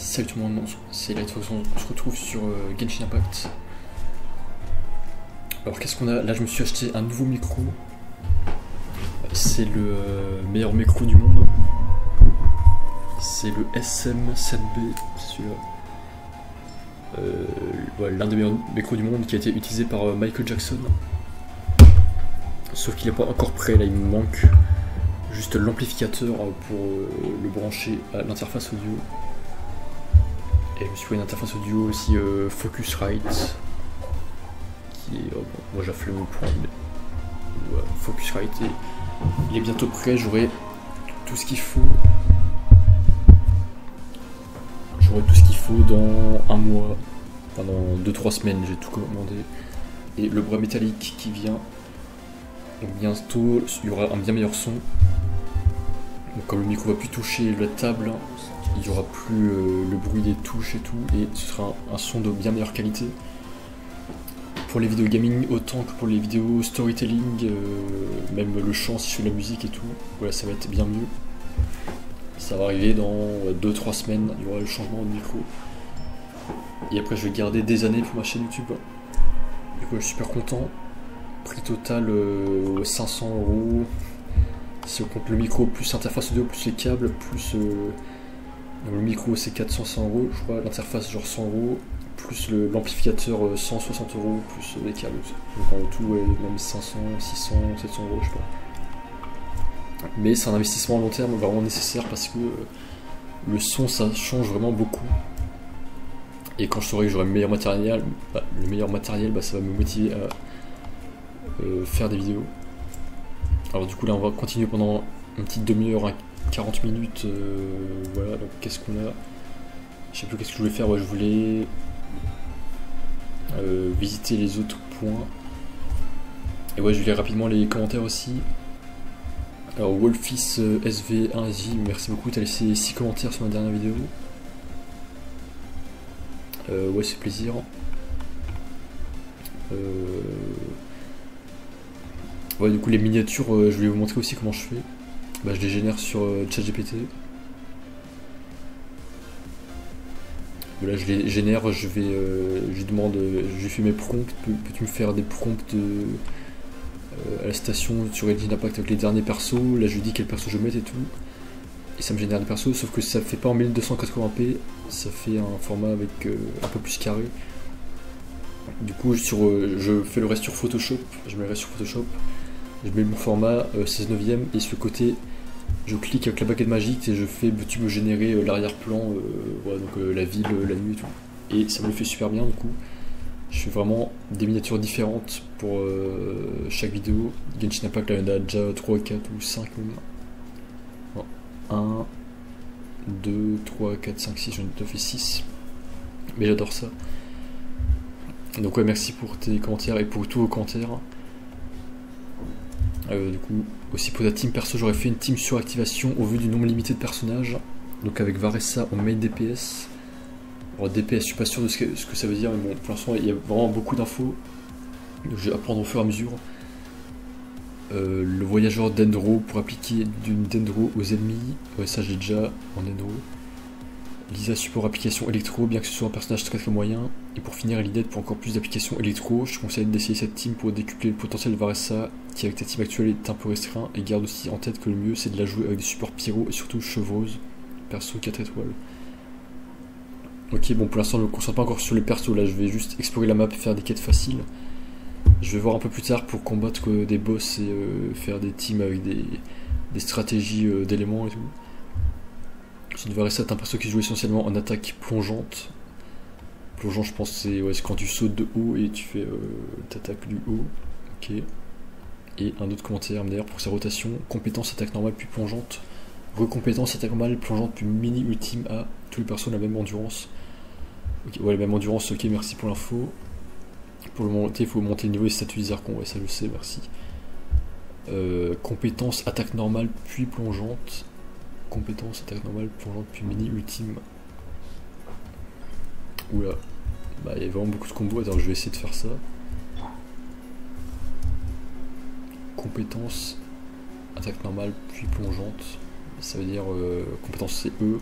Salut tout le monde, c'est Lightfox, on se retrouve sur Genshin Impact. Alors qu'est-ce qu'on a? Là je me suis acheté un nouveau micro. C'est le meilleur micro du monde. C'est le SM7B, celui-là. Ouais, l'un des meilleurs micros du monde qui a été utilisé par Michael Jackson. Sauf qu'il n'est pas encore prêt, là il me manque juste l'amplificateur pour le brancher à l'interface audio. Et je me suis pris une interface audio aussi Focusrite, qui est, bon, moi j'ai fait le point, mais ouais, Focusrite, et il est bientôt prêt, j'aurai tout ce qu'il faut. J'aurai tout ce qu'il faut dans un mois, enfin dans 2-3 semaines, j'ai tout commandé. Et le bras métallique qui vient, donc bientôt il y aura un bien meilleur son. Donc comme le micro va plus toucher la table, il n'y aura plus le bruit des touches et tout, et ce sera un son de bien meilleure qualité. Pour les vidéos gaming autant que pour les vidéos storytelling, même le chant si je fais de la musique et tout, voilà, ça va être bien mieux. Ça va arriver dans 2-3 semaines, il y aura le changement de micro. Et après je vais garder des années pour ma chaîne YouTube. Du coup je suis super content. Prix total 500 €. Si on compte le micro plus l'interface audio plus les câbles plus le micro c'est 400 €, je crois, l'interface genre 100 €, plus l'amplificateur 160 €, plus les câbles. Donc en tout, ouais, même 500, 600, 700 €, je sais pas. Mais c'est un investissement à long terme vraiment nécessaire parce que le son ça change vraiment beaucoup. Et quand je saurai que j'aurai le meilleur matériel, ça va me motiver à faire des vidéos. Alors du coup là on va continuer pendant une petite demi-heure, 40 minutes, voilà, donc qu'est-ce qu'on a? Je sais plus qu'est-ce que je voulais faire, ouais, je voulais visiter les autres points. Et ouais, je vais lire rapidement les commentaires aussi. Alors Wolfis SV1J, merci beaucoup, t'as laissé 6 commentaires sur ma dernière vidéo. Ouais, c'est plaisir. Ouais, du coup les miniatures, je vais vous montrer aussi comment je fais. Bah, je les génère sur ChatGPT. Voilà, je les génère, je lui demande, je lui fais mes prompts, peux-tu me faire des prompts à la station sur Genshin Impact avec les derniers persos. Là je lui dis quel perso je vais mettre et tout. Et ça me génère des persos, sauf que ça fait pas en 1280p, ça fait un format avec un peu plus carré. Du coup je fais le reste sur Photoshop, je mets le reste sur Photoshop. Je mets mon format 16/9 et sur le côté je clique avec la baguette magique et je fais tu me générer l'arrière-plan, voilà, donc la ville, la nuit et tout. Et ça me le fait super bien du coup. Je fais vraiment des miniatures différentes pour chaque vidéo. Genshin Impact là il y en a déjà 3, 4 ou 5 même. 1, 2, 3, 4, 5, 6, j'en ai fait 6. Mais j'adore ça. Donc ouais, merci pour tes commentaires et pour tous vos commentaires. Du coup, aussi pour la team perso, j'aurais fait une team sur activation au vu du nombre limité de personnages. Donc avec Varessa en main DPS. Alors DPS, je suis pas sûr de ce que ça veut dire, mais bon, pour l'instant il y a vraiment beaucoup d'infos. Donc je vais apprendre au fur et à mesure. Le voyageur Dendro pour appliquer d'une Dendro aux ennemis. Ouais, ça j'ai déjà en Dendro. Lisa support application électro, bien que ce soit un personnage très très moyen. Et pour finir, Elidette pour encore plus d'applications électro. Je te conseille d'essayer cette team pour décupler le potentiel de Varessa, qui avec ta team actuelle est un peu restreint. Et garde aussi en tête que le mieux c'est de la jouer avec des supports pyro et surtout chevreuse. Perso 4 étoiles. Ok, bon pour l'instant je ne me concentre pas encore sur les persos, là je vais juste explorer la map et faire des quêtes faciles. Je vais voir un peu plus tard pour combattre des boss et faire des teams avec des stratégies d'éléments et tout. Sinon Varessa est un perso qui joue essentiellement en attaque plongeante. Plongeant je pense c'est quand tu sautes de haut et tu fais t'attaques du haut. Ok. Et un autre commentaire d'ailleurs pour sa rotation, compétence attaque normale puis plongeante. Recompétence attaque normale plongeante puis mini ultime à tous les persos ont la même endurance. Ok, ouais, la même endurance, ok, merci pour l'info. Pour le monter, il faut monter le niveau des statuts des archons, ouais, ça je sais, merci. Compétence attaque normale puis plongeante. Compétence attaque normale plongeante puis mini ultime. Oula, bah il y a vraiment beaucoup de combos, alors je vais essayer de faire ça. Compétence attaque normale puis plongeante. Ça veut dire compétence c'est E.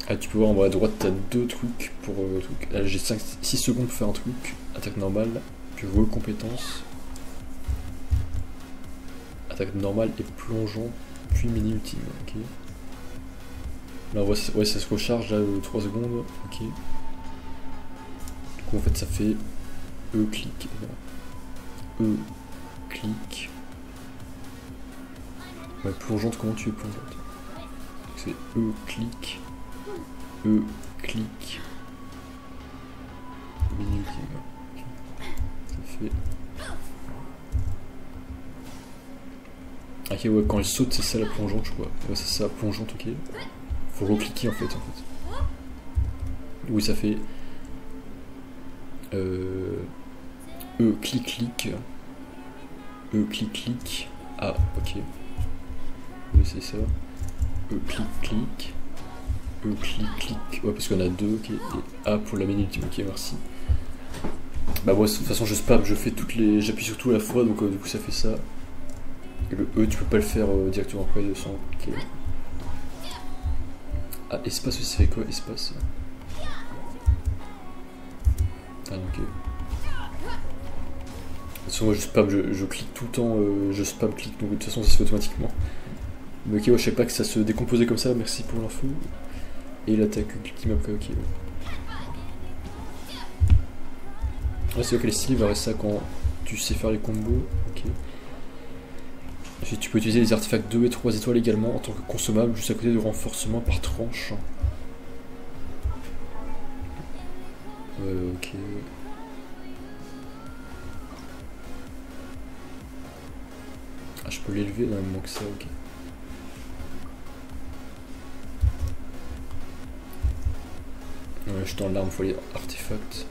Ah, tu peux voir en bas à droite, t'as deux trucs pour truc. Là, j'ai 6 secondes pour faire un truc. Attaque normale, puis compétence. Attaque normale et plongeant, puis mini ultime. Ok. Là, on voit, ouais, ça se recharge là, 3 secondes. Ok. Du coup, en fait, ça fait E-clic. E-clic. Ouais, plongeante, comment tu es plongeante? C'est E-clic. E-clic. Mini ultime. Okay. Ça fait. Ok, ouais, quand elle saute, c'est ça la plongeante, je crois. Ouais, c'est ça, plongeante, ok. Faut recliquer en fait. Oui, ça fait. E-clic-clic. E-clic-clic. Ah, ok. Oui, c'est ça. E-clic-clic. E-clic-clic. Ouais, parce qu'on a deux, ok. Et A pour la mini ultime, ok, merci. Bah, moi, de toute façon, je spam, je fais toutes les. J'appuie sur tout à la fois, donc du coup, ça fait ça. Et le E, tu peux pas le faire directement après sans cliquer. Ah, espace aussi, ça fait quoi, espace? Ah, ok. De toute façon, moi je spam, je clique tout le temps, je spam clique, donc de toute façon ça se fait automatiquement. Mais ok, ouais, je sais pas que ça se décomposait comme ça, merci pour l'info. Et l'attaque ultime après, ok. Ouais, c'est vrai que les styles va rester ça quand tu sais faire les combos, ok. Ensuite, tu peux utiliser les artefacts 2 et 3 étoiles également en tant que consommable, juste à côté de renforcement par tranche. Ok. Ah, je peux l'élever, non, il me manque ça, ok. Ouais, je suis dans l'arme, il faut les artefacts.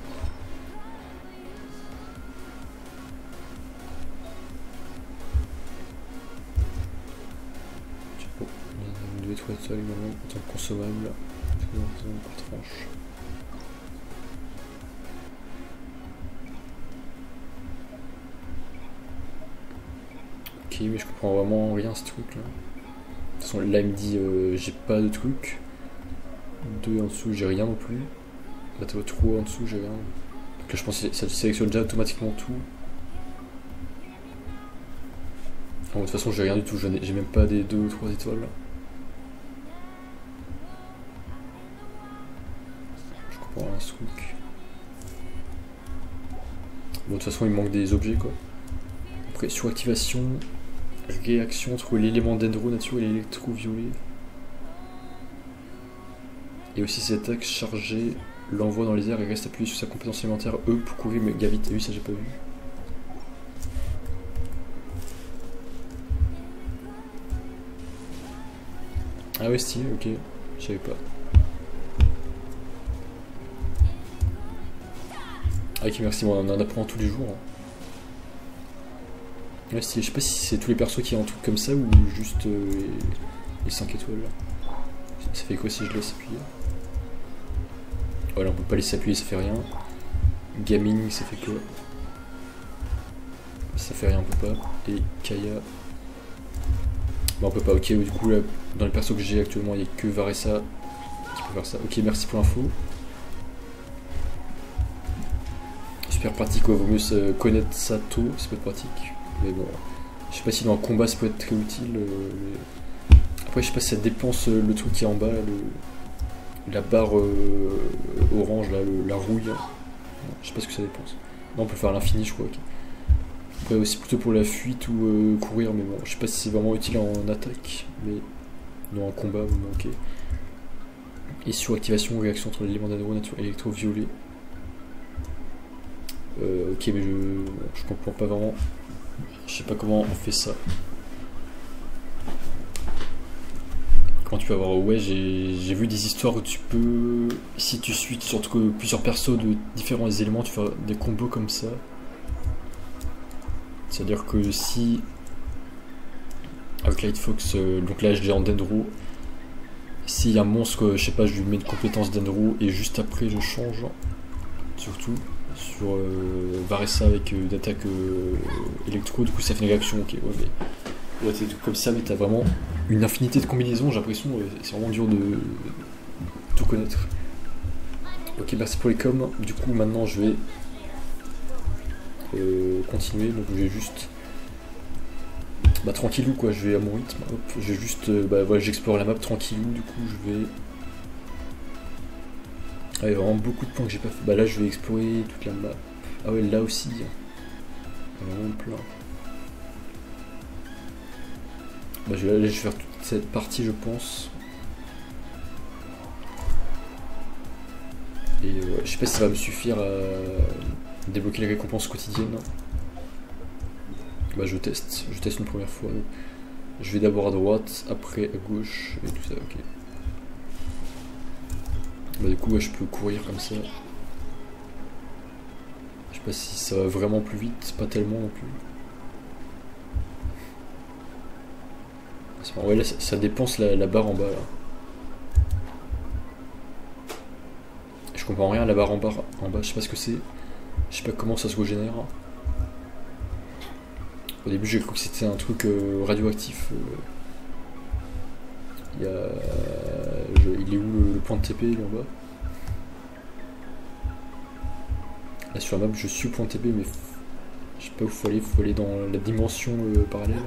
Bon, 2 et 3 étoiles également en tant que consommable, par tranche. Ok, mais je comprends vraiment rien à ce truc là. De toute façon, là il me dit j'ai pas de truc. 2 en dessous, j'ai rien non plus. Là, 3 en dessous, j'ai rien. Donc là, je pense que ça sélectionne déjà automatiquement tout. Bon, de toute façon, j'ai rien du tout, j'ai même pas des 2 ou 3 étoiles. Je comprends rien à ce truc. Bon, de toute façon, il me manque des objets quoi. Après, suractivation. Réaction entre l'élément dendro nature et l'électro-violet. Et aussi ses attaques chargées, l'envoie dans les airs et reste appuyé sur sa compétence élémentaire E pour courir méga vite. Et oui, ça j'ai pas vu. Ah ouais, stylé, ok. Je savais pas. Ah ok, merci, on en apprend tous les jours. Hein. Ouais, stylé. Je sais pas si c'est tous les persos qui ont un truc comme ça ou juste les 5 étoiles là. Ça fait quoi si je laisse appuyer? Voilà, on peut pas laisser appuyer, ça fait rien. Gaming, ça fait quoi? Ça fait rien, on peut pas. Et Kaya. Bon, on peut pas, ok, du coup, là, dans les persos que j'ai actuellement, il n'y a que Varessa qui peut faire ça. Ok, merci pour l'info. Super pratique, quoi, vaut mieux connaître ça tôt, ça peut être pratique. Mais bon, je sais pas si dans un combat ça peut être très utile. Après, je sais pas si ça dépense le truc qui est en bas, là, la barre orange, là, la rouille. Je sais pas ce que ça dépense. Non, on peut faire à l'infini, je crois. Okay. Après, aussi plutôt pour la fuite ou courir, mais bon, je sais pas si c'est vraiment utile en attaque, mais non, en combat, mais ok. Et suractivation, réaction entre l'élément d'adro nature électro-violet. Ok, mais je comprends pas vraiment. Je sais pas comment on fait ça. Comment tu peux avoir... Ouais, j'ai vu des histoires où tu peux... Si tu switches entre plusieurs persos de différents éléments, tu fais des combos comme ça. C'est-à-dire que si... Avec Light Fox, donc là j'ai en Dendro. S'il y a un monstre, je sais pas, je lui mets une compétence Dendro et juste après je change. Surtout sur Varessa avec une attaque électro, du coup ça fait une réaction, ok, ouais, mais... Ouais, c'est comme ça, mais t'as vraiment une infinité de combinaisons, j'ai l'impression, c'est vraiment dur tout connaître. Ok, merci pour les coms. Du coup, maintenant je vais continuer. Donc, je vais juste. Bah, tranquillou quoi, je vais à mon rythme. Hop, je vais juste. Bah, voilà, j'explore la map tranquillou. Du coup, je vais. Ah, il y a vraiment beaucoup de points que j'ai pas fait. Bah, là, je vais explorer toute la map. Ah, ouais, là aussi. Il y en a vraiment plein. Bah, je vais faire toute cette partie, je pense. Et je sais pas si ça va me suffire à débloquer les récompenses quotidiennes. Bah je teste une première fois. Je vais d'abord à droite, après à gauche et tout ça, ok. Bah du coup ouais, je peux courir comme ça. Je sais pas si ça va vraiment plus vite, pas tellement non plus. Ouais là ça dépense la barre en bas là. Je comprends rien à la barre en bas, je sais pas ce que c'est. Je sais pas comment ça se régénère. Au début j'ai cru que c'était un truc radioactif. Il est où le point de TP? Il est en bas. Là sur la map je suis point de TP mais je sais pas où faut aller dans la dimension parallèle.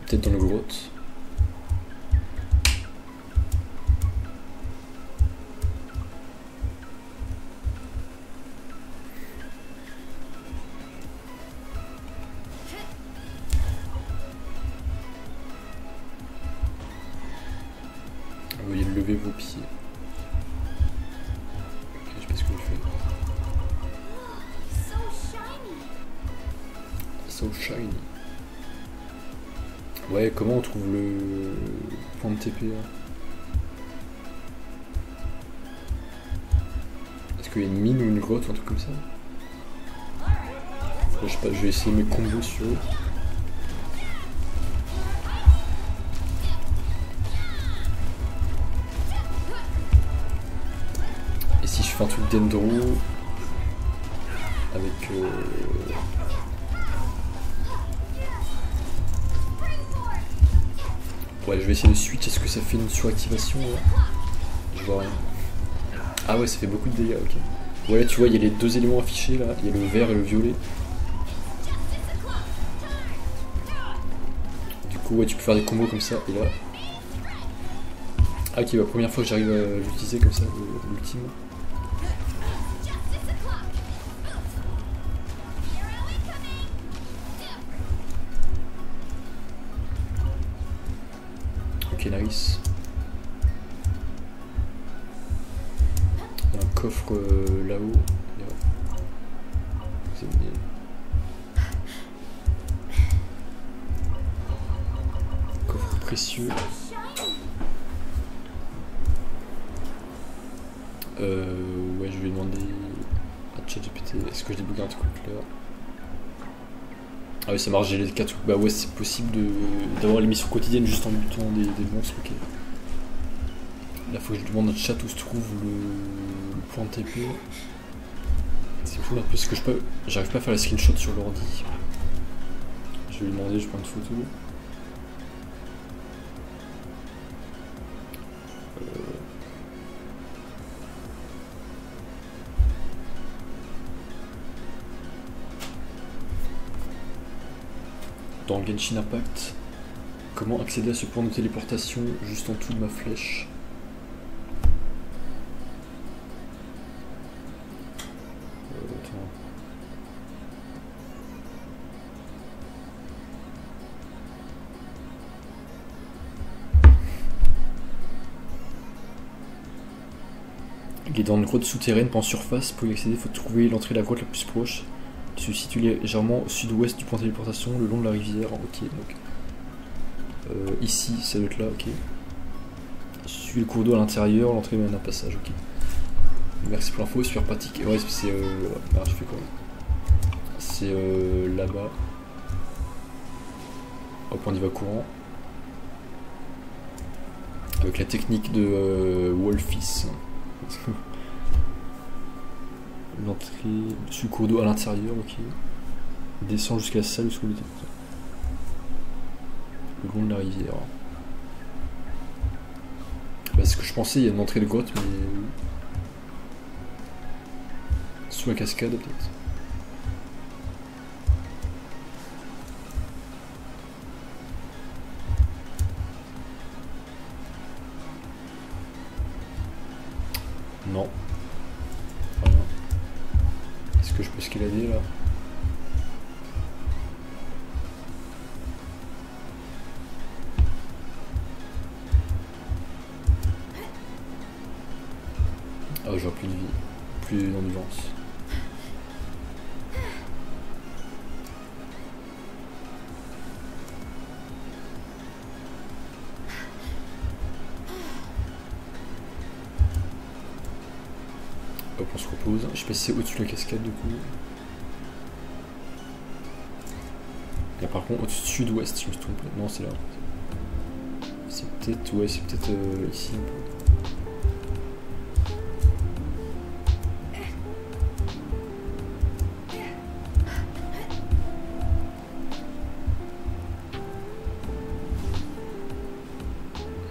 Peut-être dans le grotte. Veuillez lever vos pieds. Ok, je sais pas ce que je fais. So shiny. Ouais, comment on trouve le point de TP là? Est-ce qu'il y a une mine ou une grotte ou un truc comme ça? Je sais pas, je vais essayer mes combos sur eux. Et si je fais un truc d'endro avec ouais, je vais essayer de switch. Est-ce que ça fait une suractivation là? Je vois rien. Ah ouais, ça fait beaucoup de dégâts, ok. Ouais, là tu vois, il y a les deux éléments affichés là. Il y a le vert et le violet. Du coup, ouais, tu peux faire des combos comme ça. Et là. Ah, ok, bah, première fois que j'arrive à l'utiliser comme ça, l'ultime. Ok, nice. Il y a un coffre là-haut. Coffre précieux. Ouais, je vais demander à ChatGPT, est-ce que je débloque un truc là? Ah oui, ça marche, j'ai les 4 trucs. Bah ouais, c'est possible d'avoir les missions quotidiennes juste en butant des monstres, ok. Là, faut que je demande à chat où se trouve le point de TP. C'est cool un peu parce que j'arrive pas à faire les screenshots sur l'ordi. Je vais lui demander, je prends une photo. Dans Genshin Impact, comment accéder à ce point de téléportation juste en dessous de ma flèche? Il est dans une grotte souterraine, pas en surface. Pour y accéder, il faut trouver l'entrée de la grotte la plus proche. Il se situe légèrement au sud-ouest du point de téléportation, le long de la rivière. Ok, donc ici, ça doit être là, ok. Suis le cours d'eau à l'intérieur, l'entrée mène à un passage, ok. Merci pour l'info, super pratique. Ouais, c'est. Ah, je fais quoi? C'est là-bas. Hop, on y va courant. Avec la technique de Wolfis. L'entrée sous le cours d'eau à l'intérieur, ok. Descend jusqu'à la salle sous le long de la rivière. Bah, ce que je pensais, il y a une entrée de grotte, mais... Sous la cascade, peut-être. Non. Rien. Est-ce que je peux escalader, là? Ah, j'aurai plus de vie, plus d'endurance. Hop, on se repose. Je sais pas si c'est au-dessus de la cascade du coup. Et par contre, au-dessus sud-ouest, je me trompe. Non, c'est là. C'est peut-être, ouais, c'est peut-être ici un peu.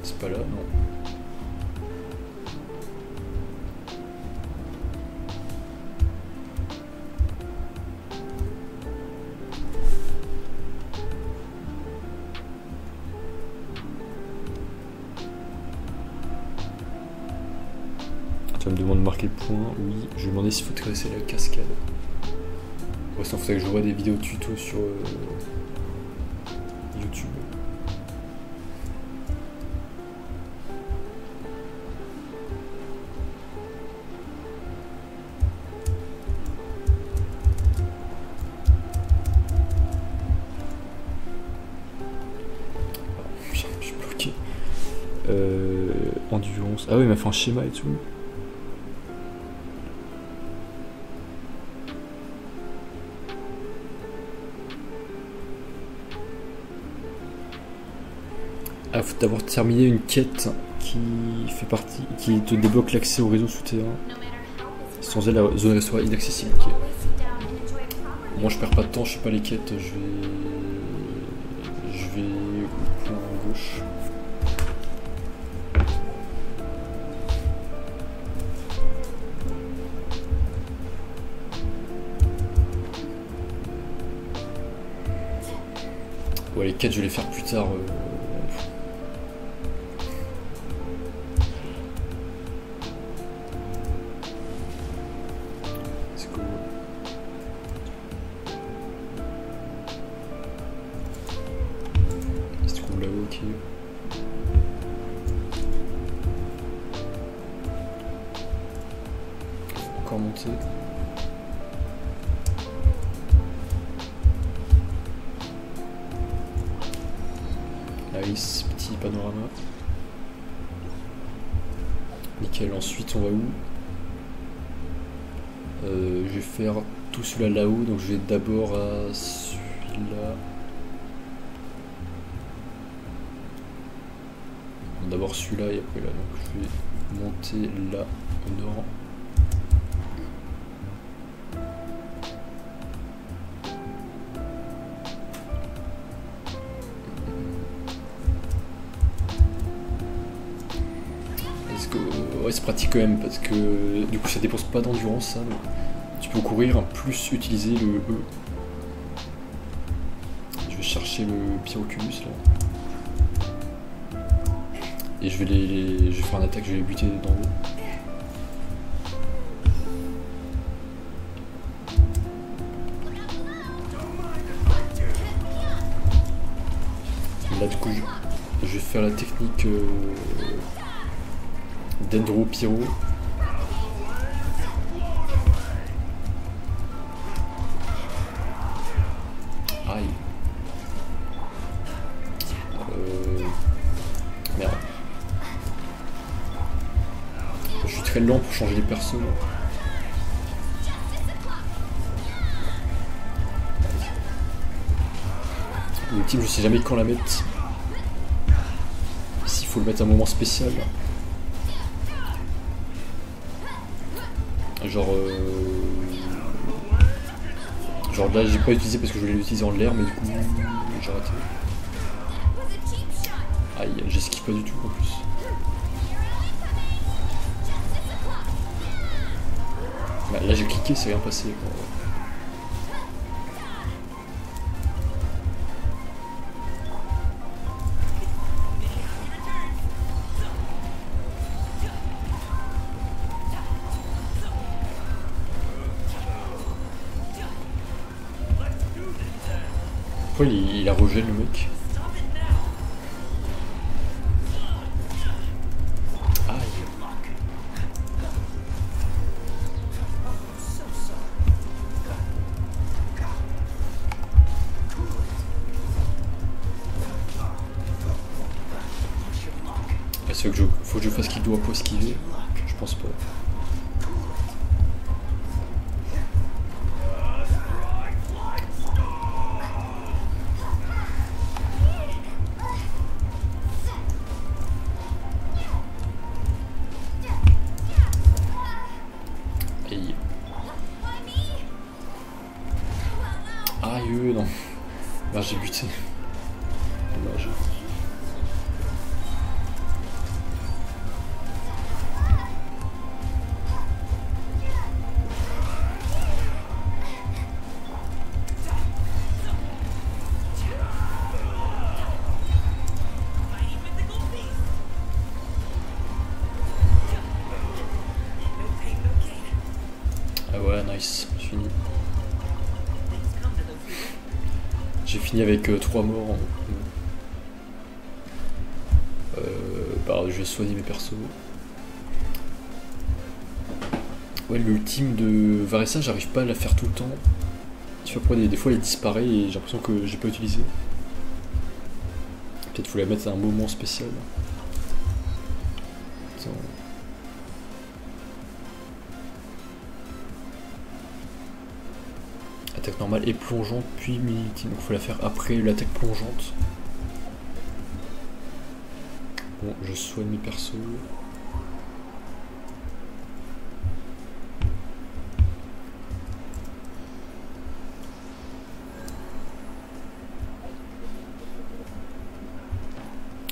C'est pas là, non. Tu vas me demander de marquer le point, oui. Je vais demander s'il faut traverser la cascade. Ouais, sinon, il faudrait que je revoie des vidéos tuto sur YouTube. Je suis bloqué. Endurance. Ah oui, il m'a fait un schéma et tout. Ah, faut d'abord terminer une quête qui fait partie, qui te débloque l'accès au réseau souterrain. Sans elle, la zone restera inaccessible. Okay. Moi, je perds pas de temps, je fais pas les quêtes, je vais au point gauche. Ouais, les quêtes, je vais les faire plus tard. Encore monter. Nice, petit panorama. Nickel, ensuite on va où? Je vais faire tout celui-là là-haut, donc je vais d'abord à celui-là. D'abord celui-là et après là, donc je vais monter là au nord. Ouais, c'est pratique quand même parce que du coup ça dépense pas d'endurance ça. Donc tu peux courir plus utiliser le E. Je vais chercher le Pyroculus là. Et je vais faire une attaque, je vais les buter d'en haut. Là du coup je vais faire la technique Dendro Pyro. Aïe. Merde. Je suis très lent pour changer les persos. L'ultime, je sais jamais quand la mettre. S'il faut le mettre à un moment spécial. Genre là j'ai pas utilisé parce que je voulais l'utiliser en l'air, mais du coup j'ai raté. Aïe, j'esquive pas du tout en plus. Bah, là j'ai cliqué, c'est rien passé. Pourquoi il a rejeté le mec? Aïe. Est-ce que faut que je fasse qu'il doit pas esquiver? Je pense pas. Aïe, non. Bah, j'ai buté. Dommage. Ah ouais, nice, j'ai fini. J'ai fini avec 3 morts. Bah, je vais soigner mes persos. Ouais, l'ultime de Varessa, j'arrive pas à la faire tout le temps. Tu vois pourquoi des fois elle disparaît et j'ai l'impression que j'ai pas utilisé. Peut-être faut la mettre à un moment spécial. Attends. Attaque normale et plongeante, puis mini-ultime. Donc faut la faire après l'attaque plongeante. Bon, je soigne mes persos.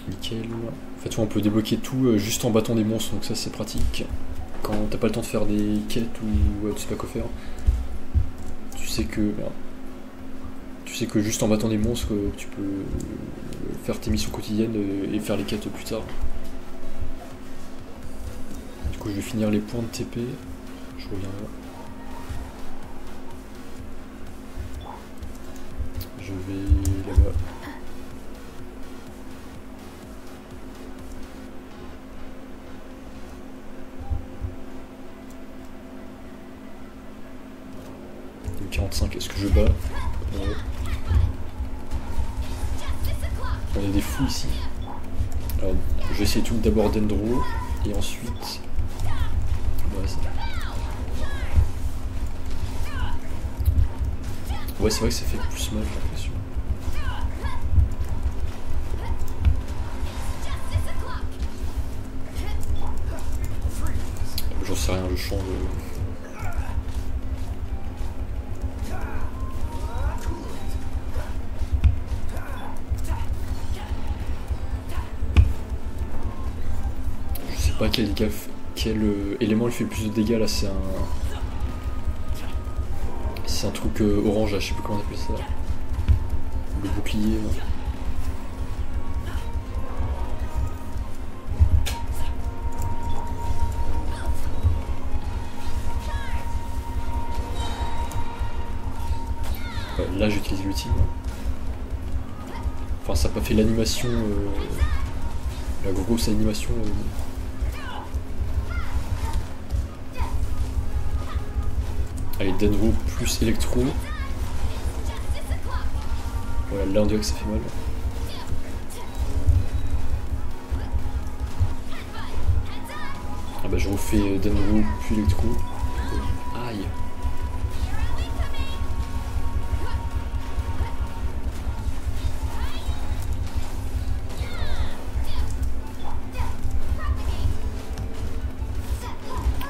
Nickel. En fait, on peut débloquer tout juste en battant des monstres, donc ça c'est pratique. Quand t'as pas le temps de faire des quêtes ou tu sais pas quoi faire. Tu sais que juste en battant des monstres, tu peux faire tes missions quotidiennes et faire les quêtes plus tard. Du coup, je vais finir les points de TP. Je reviens là. Je vais là-bas. Une 45, est-ce que je bats? Ouais. On a des fous ici. Alors, je vais essayer tout d'abord Dendro et ensuite. Ouais, c'est vrai que ça fait plus mal, j'ai l'impression. J'en sais rien, je change. Je sais pas quel élément il fait le plus de dégâts là, c'est un truc orange là, je sais plus comment on appelle ça. Le bouclier. Là. Ouais, là j'utilise l'ultime. Enfin ça n'a pas fait l'animation, la grosse animation. Allez, Dendro plus électro. Voilà, là on dirait que ça fait mal. Ah bah je refais Dendro plus électro. Aïe.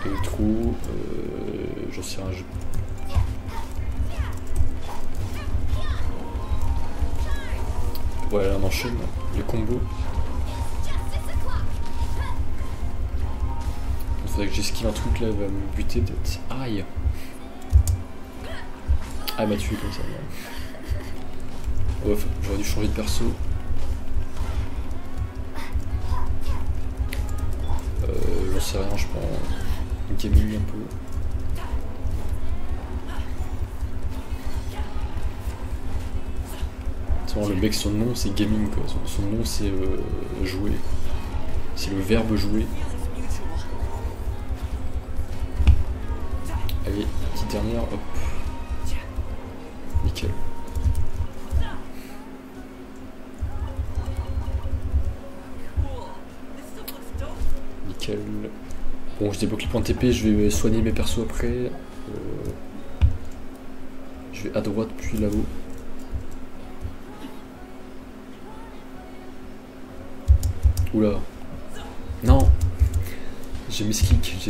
Électro, j'en sais rien. Voilà, on enchaîne les combos. Il faudrait que j'esquive un truc là, il va me buter peut-être. Aïe! Ah, elle m'a tué comme ça. Oh, j'aurais dû changer de perso. J'en sais rien, je prends une gaming un peu. Le mec, son nom c'est gaming quoi. Son nom c'est jouer. C'est le verbe jouer. Allez, petite dernière, hop. Nickel. Nickel. Bon, je débloque les points de TP, je vais soigner mes persos après. Je vais à droite puis là-haut. Oula. Non. J'ai mis ce clic.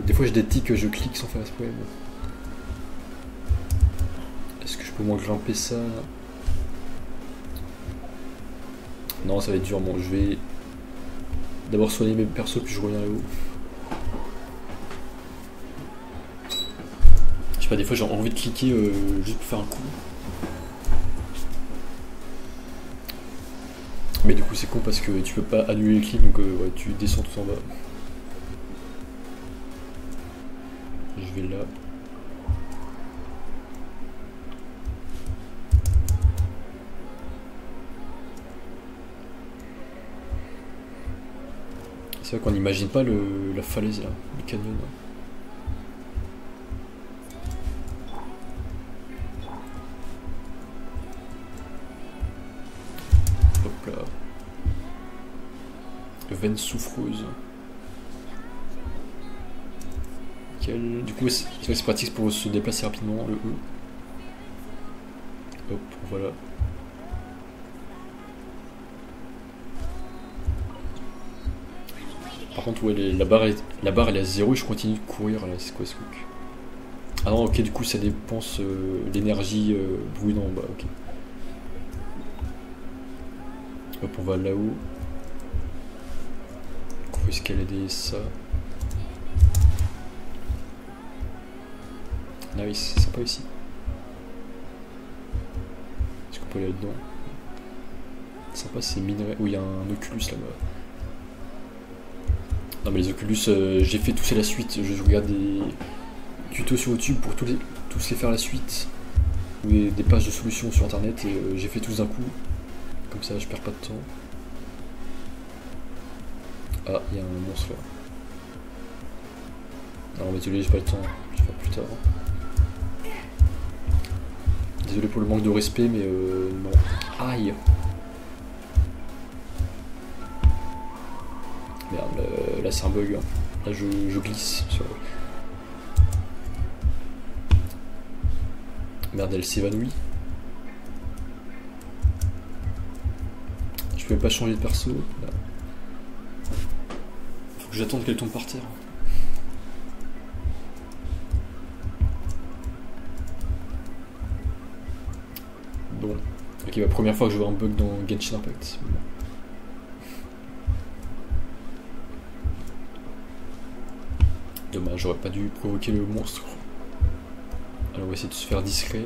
Des fois j'ai des tics que je clique sans faire exprès. Est-ce que je peux moins grimper ça? Non, ça va être dur. Bon, je vais d'abord soigner mes persos puis je reviens là-haut. Je sais pas, des fois j'ai envie de cliquer juste pour faire un coup. Mais du coup c'est con parce que tu peux pas annuler le clic, donc ouais, tu descends tout en bas. Je vais là. C'est vrai qu'on n'imagine pas la falaise là, le canyon. Là. Hop là. Veine souffreuse. Nickel. Du coup c'est pratique pour se déplacer rapidement, le E. Hop, voilà. Par contre, ouais, la barre elle est à 0 et je continue de courir là, c'est quoi ce truc? Ah non, ok, du coup ça dépense l'énergie brûlée en bas, ok. Hop, on va là-haut. On peut escalader ça. Nice, c'est sympa ici. Est-ce qu'on peut aller là-dedans? Sympa, c'est minerai. Oui, il y a un Oculus là-bas. Non mais les Oculus, j'ai fait tous à la suite. Je regarde des tutos sur YouTube pour tous les faire à la suite. Ou des pages de solutions sur internet et j'ai fait tous d'un coup. Comme ça je perds pas de temps. Ah, il y a un monstre là. Non mais désolé, j'ai pas le temps. Je vais faire plus tard. Désolé pour le manque de respect mais non. Aïe. Merde, là c'est un bug. Hein. Là je glisse sur... Merde, elle s'évanouit. Je pouvais pas changer de perso. Là. Faut que j'attende qu'elle tombe par terre. Bon. Ok, la première fois que je vois un bug dans Genshin Impact. Dommage, j'aurais pas dû provoquer le monstre. Alors on va essayer de se faire discret.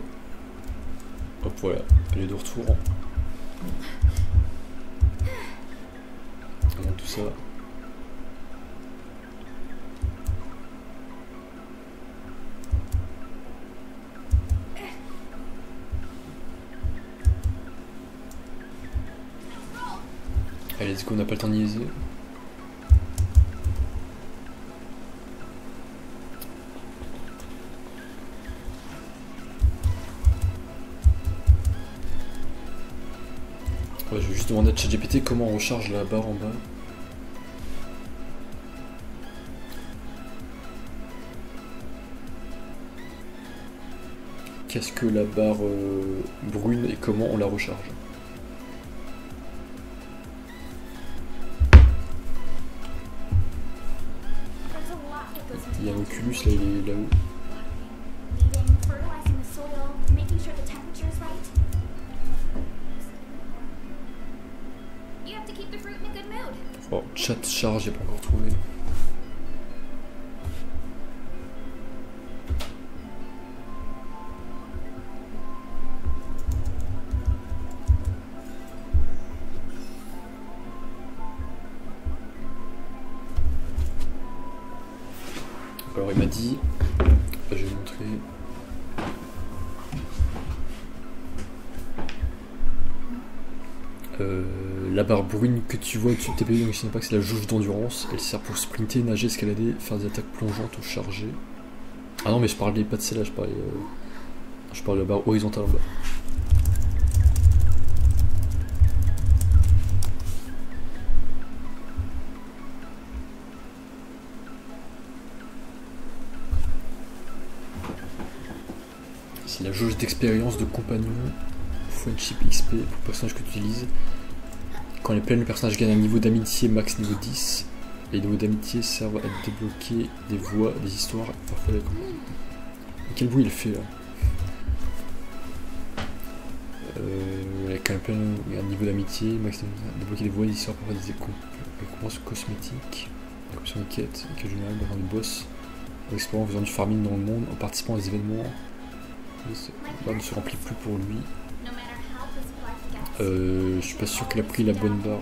Hop, voilà, elle est de retour. On monte tout ça. Allez, let's go, on n'a pas le temps de niaiser. Ouais, je vais juste demander à ChatGPT comment on recharge la barre en bas. Qu'est-ce que la barre brune et comment on la recharge? Il y a un Oculus là, il est là-haut. Oh, chat charge, j'ai pas encore trouvé. Alors il m'a dit, je vais montrer. La barre brune que tu vois au-dessus de tes pieds, donc je sais pas que c'est la jauge d'endurance. Elle sert pour sprinter, nager, escalader, faire des attaques plongeantes ou charger. Ah non mais je parlais pas de celle-là, je parlais de la barre horizontale en bas. C'est la jauge d'expérience de compagnon, friendship XP pour le personnage que tu utilises. Quand elle est pleine, le personnage gagne un niveau d'amitié max niveau 10. Et les niveaux d'amitié servent à débloquer des voix, des histoires, et parfois des combats. Quel bruit il fait là? Quand elle est pleine, il y a un niveau d'amitié, max débloquer des voix, des histoires, parfois des récompenses cosmétiques, la option de quête, quête générale, dans le boss, en explorant, en faisant du farming dans le monde, en participant à des événements. La barre ne se remplit plus pour lui. Je suis pas sûr qu'il a pris la bonne barre.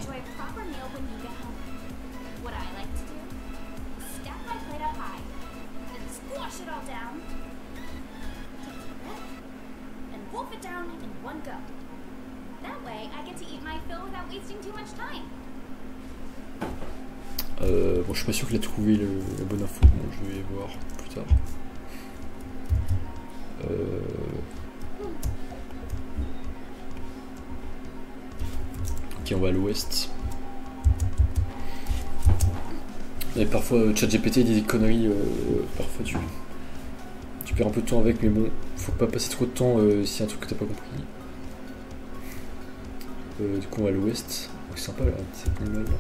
Bon, je suis pas sûr qu'il a trouvé la bonne info. Bon, je vais voir plus tard. Ok, on va à l'ouest. Et parfois, ChatGPT dit des conneries. Parfois, tu perds un peu de temps avec, mais bon, faut pas passer trop de temps s'il y a un truc que t'as pas compris. Du coup, on va à l'ouest. C'est sympa là, cet animal là.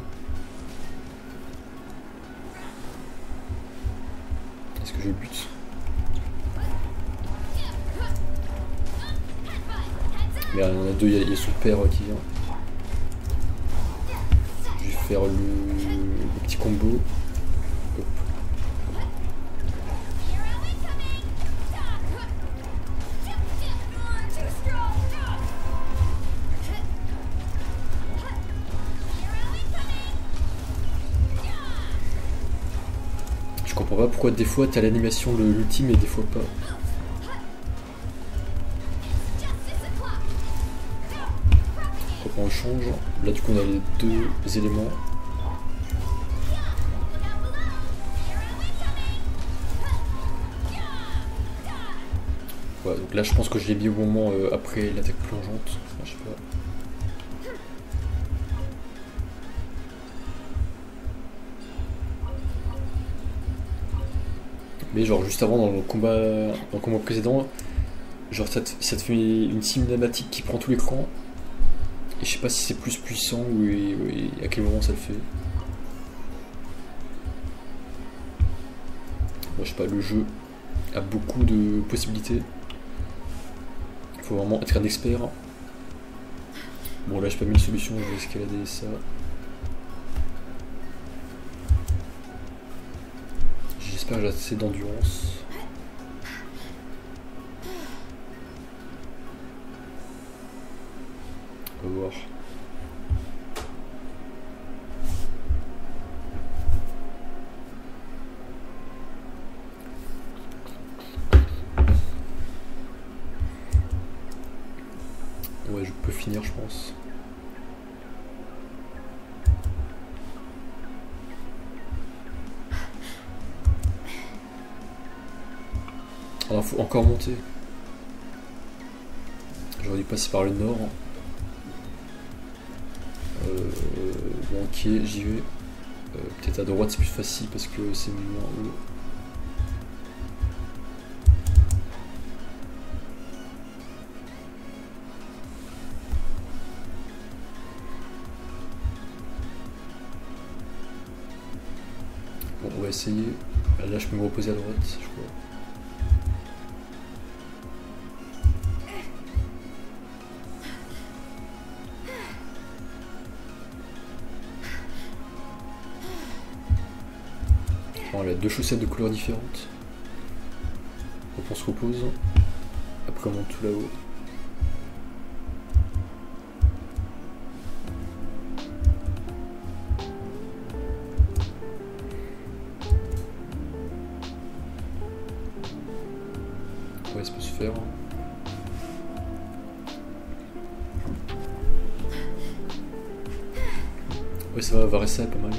Est-ce que je le bute? Merde, il y en a deux, il y a son père qui vient. Je vais faire le petit combo. Hop. Je comprends pas pourquoi des fois t'as l'animation de l'ultime et des fois pas. On change. Là du coup on a les deux éléments. Voilà, donc là je pense que je l'ai mis au moment après l'attaque plongeante. Enfin, je sais pas. Mais genre juste avant dans le combat précédent, genre ça te fait une cinématique qui prend tout l'écran. Et je sais pas si c'est plus puissant ou à quel moment ça le fait. Moi je sais pas, le jeu a beaucoup de possibilités. Il faut vraiment être un expert. Bon là j'ai pas mis une solution, je vais escalader ça. J'espère que j'ai assez d'endurance. On va voir. Ouais, je peux finir, je pense. Alors, faut encore monter. J'aurais dû passer par le nord. Bon, ok, j'y vais. Peut-être à droite c'est plus facile parce que c'est moins haut. Bon, on va essayer. Là, je peux me reposer à droite, je crois. Elle a deux chaussettes de couleurs différentes. Donc on se repose. Après on monte tout là-haut. faire. Ouais, ça va, Varessa est pas mal.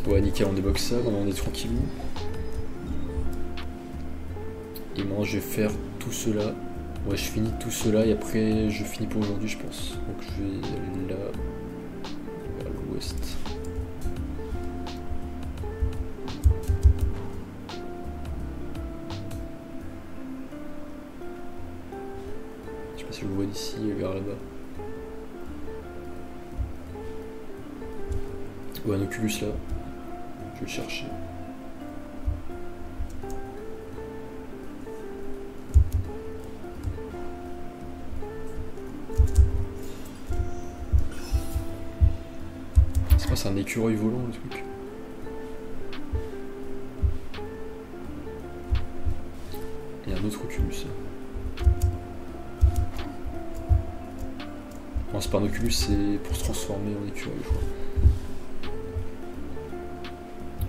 Ouais, nickel, on débloque ça, on est tranquillou. Et maintenant je vais faire tout cela. Ouais, je finis tout cela et après je finis pour aujourd'hui, je pense. Donc je vais aller là, vers l'ouest. Je sais pas si je le vois d'ici, vers là-bas. Ouais, un Oculus là. Je vais le chercher. C'est un écureuil volant le truc. Et un autre Oculus. Non, c'est pas un Oculus, c'est pour se transformer en écureuil, je crois.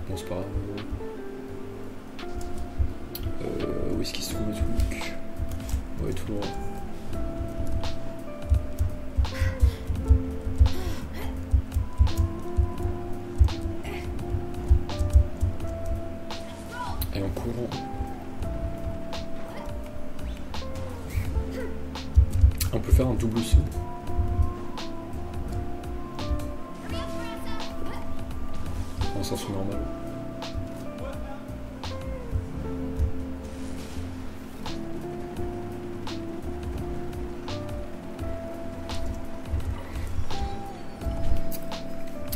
Bon, c'est pas grave. Où est-ce qu'il se trouve le truc? Ouais, tout droit. Et en courant. On peut faire un double saut. En sens normal.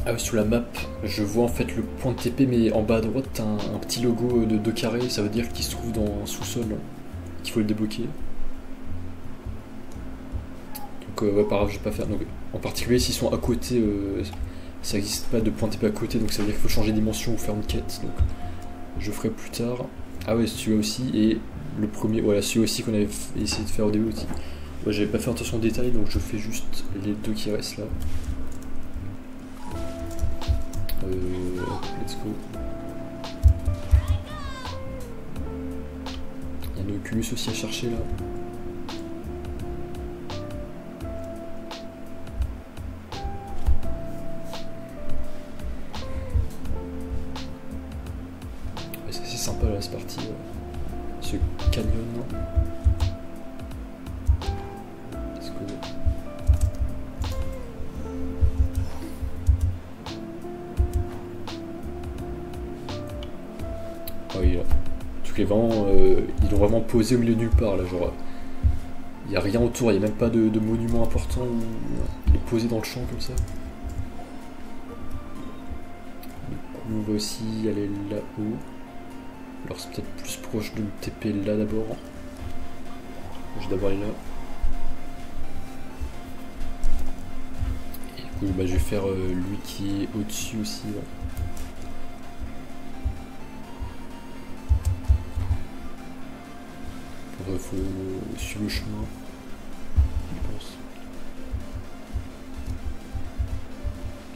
Ah oui, sous la map, je vois en fait le point de TP, mais en bas à droite, t'as un petit logo de 2 carrés, ça veut dire qu'il se trouve dans un sous-sol, qu'il faut le débloquer. Donc ouais, pas grave, je vais pas faire. Donc, en particulier, s'ils sont à côté, ça n'existe pas de point de TP à côté, donc ça veut dire qu'il faut changer de dimension ou faire une quête. Donc je ferai plus tard. Ah ouais, celui-là aussi, et le premier, voilà, celui aussi qu'on avait essayé de faire au début aussi. Ouais, j'avais pas fait attention aux détails, donc je fais juste les 2 qui restent là. Let's go. Il y a un Oculus aussi à chercher là. C'est assez sympa là, cette partie. Ce canyon. Let's go. Oh, il est là. Le truc est vraiment. Ils l'ont vraiment posé au milieu de nulle part là, genre. Il n'y a rien autour, il n'y a même pas de monument important. Il est posé dans le champ comme ça. Du coup, on va aussi aller là-haut. Alors, c'est peut-être plus proche de me TP là d'abord. Je vais d'abord aller là. Et du coup, bah, je vais faire lui qui est au-dessus aussi. Là. Il faut suivre le chemin, je pense.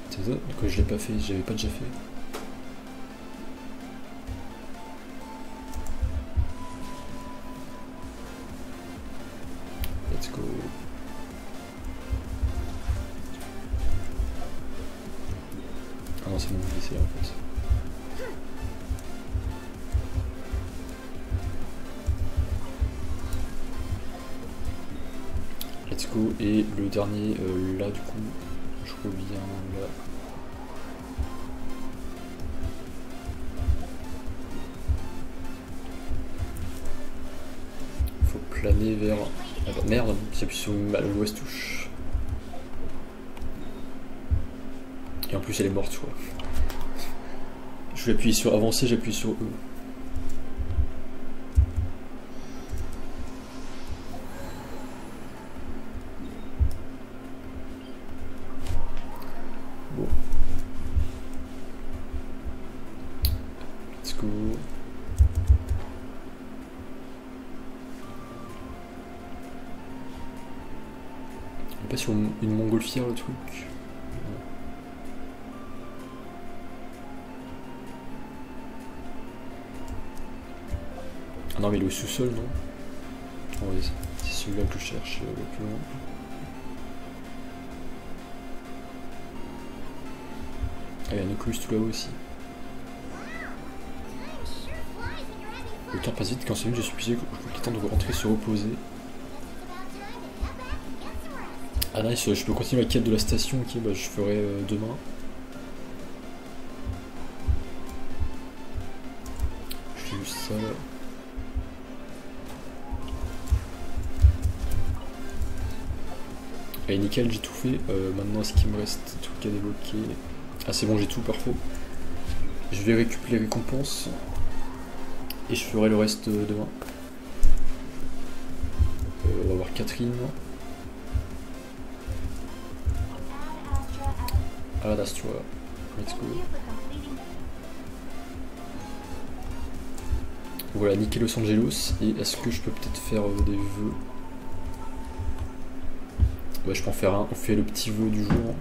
C'est ça? Donc je l'ai pas fait, j'avais pas déjà fait. Let's go. Ah non, c'est bon, je vais essayer en fait. Let's go, et le dernier là du coup, je reviens là. Faut planer vers... Ah bah, merde, j'appuie sur l'ouest touche. Et en plus elle est morte quoi. Je vais appuyer sur avancer, j'appuie sur E. Bon. Let's go. On passe sur une montgolfière le truc. Non mais il est au sous-sol, non? Oh, oui, c'est celui-là que je cherche plus loin. Ah, il y a un Oculus tout là-haut aussi. Le temps passe vite quand c'est une, je suis épuisé, je crois qu'il est temps de vous rentrer se reposer. Ah nice, je peux continuer la quête de la station, ok, bah je ferai demain. Je fais juste ça là. Allez nickel, j'ai tout fait. Maintenant ce qu'il me reste, des trucs à débloquer. Ah c'est bon, j'ai tout, parfait. Je vais récupérer les récompenses. Et je ferai le reste demain. On va voir Catherine. Ah Astra, let's go. Voilà, niquer Los Angeles. Et est-ce que je peux peut-être faire des vœux? Ouais, je peux en faire un. On fait le petit vœu du jour.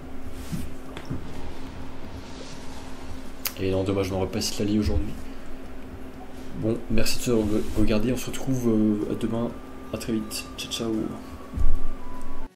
Et non, dommage, je n'aurais pas Citlali aujourd'hui. Bon, merci de regarder. On se retrouve à demain. À très vite. Ciao, ciao.